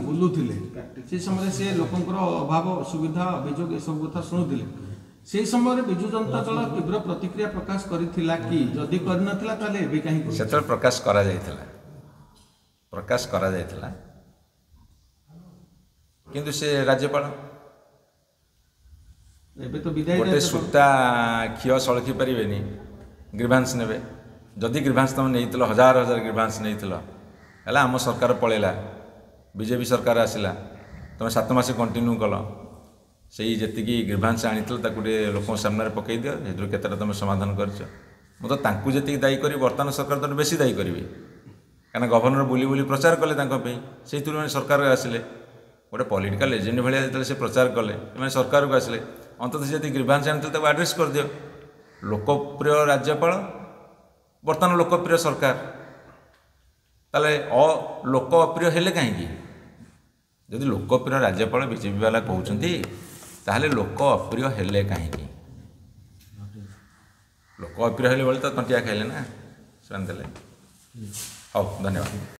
बुलूले से समय से लोकंर अभाव सुविधा अभियोग सब कथा शुणुले से समय विजु जनता दल तीव्र प्रतिक्रिया प्रकाश करथिला कि जदि करनथिला ताले एबे काहे सेतल प्रकाश करा जायथिला किंतु से राज्यपाल एबे तो विदाय गोटे सूता खियो सळखी परिबेनी ग्रीभांस नेबे जदि ग्रीभांस तुम नहीं हजार हजार ग्रीभांस नहीं है आम सरकार पलैला बीजेपी सरकार आसला तुम 7 मास कंटिन्यू कल से जी ग्रीभांस आनी लोक सामने पकई दियो से केतटा तुम समाधान कर जी दायी करी बर्तमान सरकार तो बेसी दायी करी कहीं गवर्नर बुली बुली प्रचार कले से सरकार आसिले गोटे पॉलिटिकल एजेंट भाया जो से प्रचार कले सरकार को आसिले अंततः जी ग्रीभांस आनी आड्रेस कर दियो लोकप्रिय राज्यपाल बर्तमान लोकप्रिय सरकार ताले लोकप्रिय हेले कहीं जदि लोकप्रिय राज्यपाल बीजेपी वाला कहते ताहले लोकप्रिय हेले कहीं लोकप्रिय हेले बोले तो तंटिया खाइले ना से हाँ धन्यवाद।